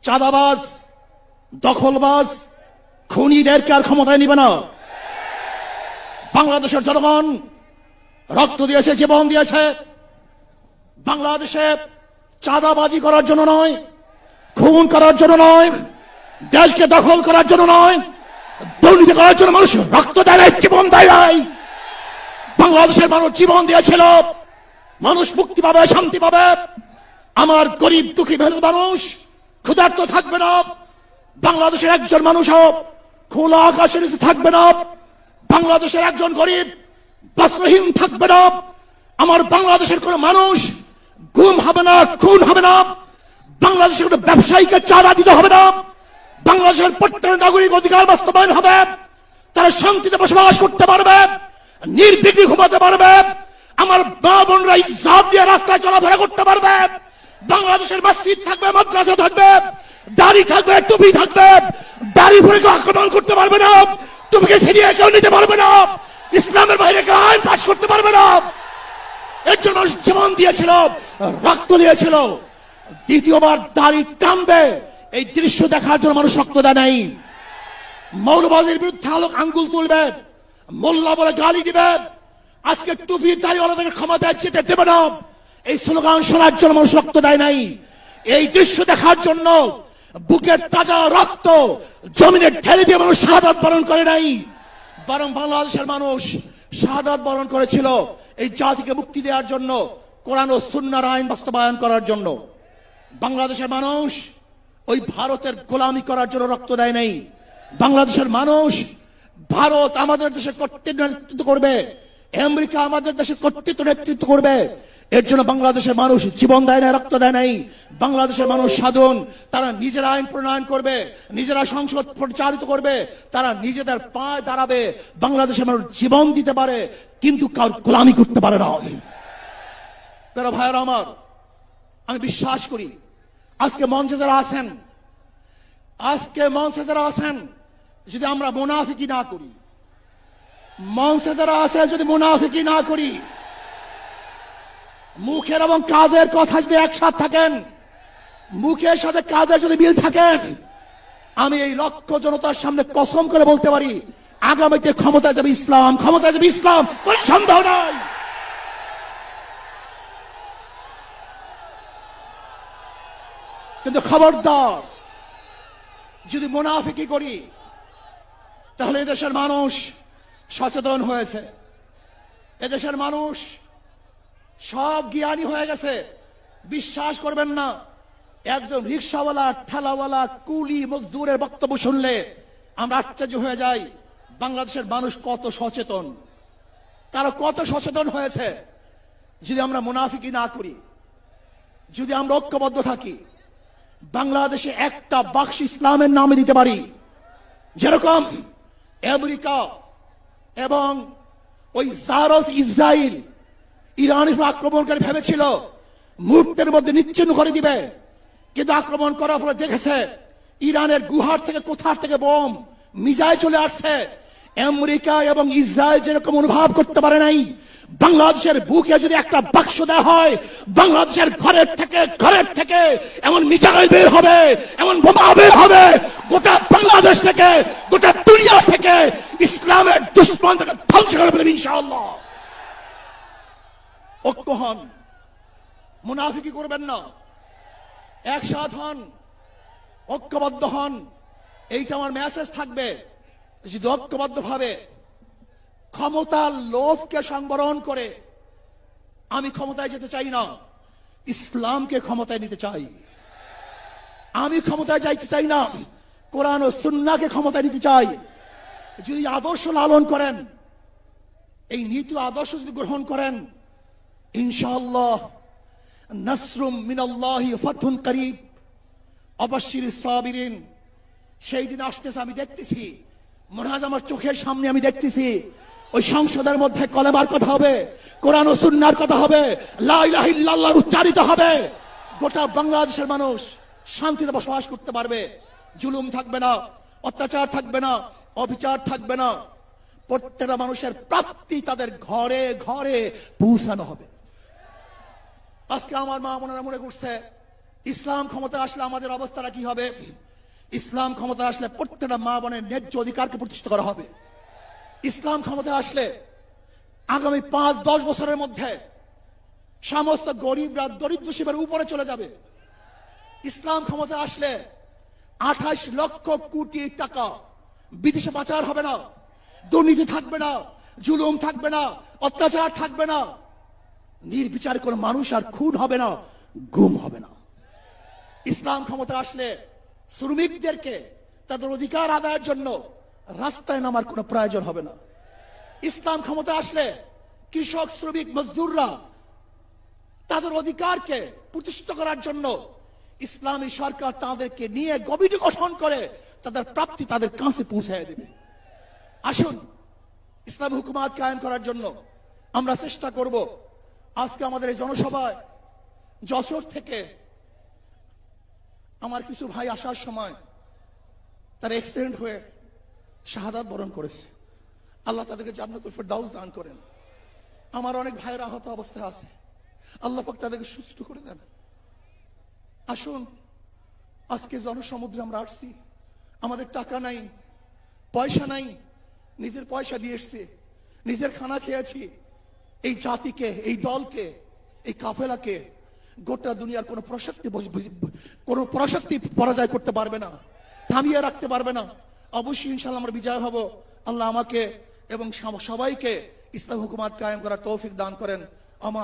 চাঁদাবাজ, দখলবাজ, খুনিদেরকে আর ক্ষমতায় নিবে না। বাংলাদেশের জনগণ রক্ত দিয়েছে, জীবন দিয়েছে বাংলাদেশে চাঁদাবাজি করার জন্য নয়, খুন করার জন্য নয়, দেশকে দখল করার জন্য নয়, দুর্নীতি করার জন্য মানুষ রক্ত দেয় নাই, জীবন দেয় নাই। বাংলাদেশের মানুষ জীবন দিয়েছিল, মানুষ মুক্তি পাবে, শান্তি পাবে। আমার গরিব দুঃখী মানুষ ক্ষুধার্ত থাকবে না, বাংলাদেশের একজন মানুষও খোলা আকাশের নিচে থাকবে না, বাংলাদেশের একজন গরিব বস্ত্রহীন থাকবে না। আমার বাংলাদেশের কোন মানুষ গুম হবে না, খুন হবে না, বাংলাদেশের কোন ব্যবসায়ীকে চাঁদা দিতে হবে না, বাংলাদেশের প্রত্যেক নাগরিক অধিকার বাস্তবায়ন হবে, তারা শান্তিতে বসবাস করতে পারবে, নির্বিঘ্নে ঘুমাতে পারবে, আমার মা বোনরা ইজ্জত দিয়ে রাস্তায় চলাফেরা করতে পারবে। বাংলাদেশের মসজিদ থাকবে, মাদ্রাসা থাকবে, দাড়ি থাকবে, টুপি থাকবে, দাড়ি ভরে কেউ আক্রমণ করতে পারবে না, টুপিকে ছিনিয়ে কেউ নিতে পারবে না, ইসলামের বাইরে কেউ আইন পাশ করতে পারবে না। এর জন্য জীবন দিয়েছিল, রক্ত দিয়েছিল। দ্বিতীয়বার দাড়ি টানবে এই দৃশ্য দেখার জন্য মানুষ রক্ত দেয় নাই। মৌলবাদীর বিরুদ্ধে আলোক আঙ্গুল তুলবে, মোল্লা বলে গালি দিবে, আজকে টুপি দাড়িওয়ালাদেরকে ক্ষমতায় যেতে দেবে না, এই স্লোগান শোনার জন্য মানুষ রক্ত দেয় নাই। এই দৃশ্য দেখার জন্য বুকের তাজা রক্ত জমিনে ঢেলে দিয়ে মানুষ শাহাদাত বরণ করে নাই, বরং বাংলাদেশের মানুষ শাহাদাত বরণ করেছিল এই জাতিকে মুক্তি দেওয়ার জন্য, কোরআন ও সুন্নাহর আইন বাস্তবায়ন করার জন্য। বাংলাদেশের মানুষ ওই ভারতের গোলামি করার জন্য রক্ত দেয় নাই। বাংলাদেশের মানুষ ভারত আমাদের দেশে কর্তৃত্ব নেতৃত্ব করবে, আমেরিকা আমাদের দেশে কর্তৃত্ব নেতৃত্ব করবে, এর জন্য বাংলাদেশের মানুষ জীবন দেয় না, রক্ত দেয় নাই। বাংলাদেশের মানুষ সাধন, তারা নিজেরা আইন প্রণয়ন করবে, নিজেরা সংসদ পরিচালিত করবে, তারা নিজেদের পায়ে দাঁড়াবে। বাংলাদেশের মানুষ জীবন দিতে পারে, কিন্তু কার গোলামি করতে পারে না। প্রিয় ভাইয়েরা আমার, আমি বিশ্বাস করি আজকে মঞ্চে যারা আছেন, যদি আমরা মুনাফিকি না করি, মঞ্চে যারা আছেন যদি মুনাফিকি না করি, মুখের এবং কাজের কথা যদি একসাথে থাকেন, মুখের সাথে কাজের যদি মিল থাকেন, আমি এই লক্ষ জনতার সামনে কসম করে বলতে পারি আগামীতে ক্ষমতায় যাবে ইসলাম, ক্ষমতায় যাবে ইসলাম, কোন সন্দেহ নাই। কিন্তু খবরদার যদি মুনাফিকি করি, তাহলে এদেশের মানুষ সচেতন হয়েছে, এদেশের মানুষ সব জ্ঞানী হয়ে গেছে। বিশ্বাস করবেন না, একজন রিক্সাওয়ালা, ঠেলাওয়ালা, কুলি মজদুরের বক্তব্য শুনলে আমরা আশ্চর্য হয়ে যাই বাংলাদেশের মানুষ কত সচেতন, তারা কত সচেতন হয়েছে। যদি আমরা মুনাফিকি না করি, যদি আমরা ঐক্যবদ্ধ থাকি, বাংলাদেশে একটা বাক্স ইসলামের নামে দিতে পারি। যেরকম আমেরিকা এবং ওই জারস ইসরায়েল ইরানের আক্রমণ করে ভেবেছিল মুহূর্তের মধ্যে নিচ্ছিন্ন করে দিবে, কিন্তু আক্রমণ করার পরে দেখেছে ইরানের গুহার থেকে কোথার থেকে বোম মিসাইল চলে আসছে। আমেরিকা এবং ইসরায়েল যেরকম অনুভব করতে পারে নাই, বাংলাদেশের বুকে যদি একটা বাক্স দেওয়া হয়, বাংলাদেশের ঘরের থেকে এমন মিসাইল বের হবে, এমন বোমা বের হবে, গোটা বাংলাদেশ থেকে, গোটা দুনিয়া থেকে ইসলামের দুশমনকে ধ্বংস করে ফেলবে ইনশাআল্লাহ। ঐক্য হন, মুনাফিকি করবেন না, একসাথ হন, ঐক্যবদ্ধ হন, এইটা আমার মেসেজ থাকবে। যদি ঐক্যবদ্ধ ভাবে ক্ষমতার লোভকে সংবরণ করে আমি ক্ষমতায় যেতে চাই না, ইসলামকে ক্ষমতায় নিতে চাই। আমি ক্ষমতায় যাইতে চাই না, কোরআন ও সুন্নাহকে ক্ষমতায় নিতে চাই। যদি আদর্শ লালন করেন, এই নীতি আদর্শ যদি গ্রহণ করেন, ইনশাআল্লাহ নাসরুম মিনাল্লাহি ফাতহুন করিব, অবশ্যিরিস সাবিরিন। সেই দিন আসতেছে, আমি দেখতেছি, মনে হয় আমার চোখের সামনে আমি দেখতেছি ওই সংসদের মধ্যে কলেমার কথা হবে, কোরআন ও সুন্নাহর কথা হবে, লা ইলাহা ইল্লাল্লাহ উচ্চারিত হবে। গোটা বাংলাদেশের মানুষ শান্তিতে বসবাস করতে পারবে, জুলুম থাকবে না, অত্যাচার থাকবে না, অবিচার থাকবে না। প্রত্যেকটা মানুষের প্রাপ্তি তাদের ঘরে ঘরে পৌঁছানো হবে। আজকে আমার মা বোনেরা মনে করছে ইসলাম ক্ষমতা আসলে আমাদের অবস্থাটা কি হবে? ইসলাম ক্ষমতা আসলে প্রত্যেকটা মা বোনের ন্যায্য অধিকারকে প্রতিষ্ঠিত করা হবে। ইসলাম ক্ষমতা আসলে আগামী 5-10 বছরের মধ্যে সমস্ত গরিবরা দরিদ্র সীমার উপরে চলে যাবে। ইসলাম ক্ষমতা আসলে 28 লক্ষ কোটি টাকা বিদেশে পাচার হবে না, দুর্নীতি থাকবে না, জুলুম থাকবে না, অত্যাচার থাকবে না, নির্বিচার কোনো মানুষ আর খুন হবে না, গুম হবে না। ইসলাম ক্ষমতা আসলে শ্রমিকদেরকে তাদের অধিকার আদায়ের জন্য রাস্তায় নামার কোনো প্রয়োজন হবে না। ইসলাম ক্ষমতা আসলে কৃষক, শ্রমিক, মজদুররা তাদের অধিকারকে প্রতিষ্ঠিত করার জন্য ইসলামী সরকার তাদেরকে নিয়ে কমিটি গঠন করে তাদের প্রাপ্তি তাদের কাছে পৌঁছায় দেবে। আসুন ইসলামী হুকুমাত কায়েম করার জন্য আমরা চেষ্টা করব। আজকে আমাদের এই জনসভায় যশোর থেকে আমার কিছু ভাই আসার সময় তারা অ্যাক্সিডেন্ট হয়ে শাহাদাত বরণ করেছে। আল্লাহ তাদেরকে জান্নাতুল ফেরদাউস দান করেন। আমার অনেক ভাইয়ের আহত অবস্থায় আছে, আল্লাহ পাক তাদেরকে সুস্থ করে দেন। আসুন আজকে জনসমুদ্রে আমরা আসছি, আমাদের টাকা নাই, পয়সা নাই, নিজের পয়সা দিয়ে এসছি, নিজের খানা খেয়েছি। এই জাতিকে, এই দলকে, এই কাফেলাকে গোটা দুনিয়ার কোন পরাশক্তি পরাজয় করতে পারবে না, থামিয়ে রাখতে পারবে না। অবশ্যই ইনশাআল্লাহ আমরা বিজয় হব। আল্লাহ আমাকে এবং সবাইকে ইসলাম হুকুমাত কায়েম করার তৌফিক দান করেন। আমার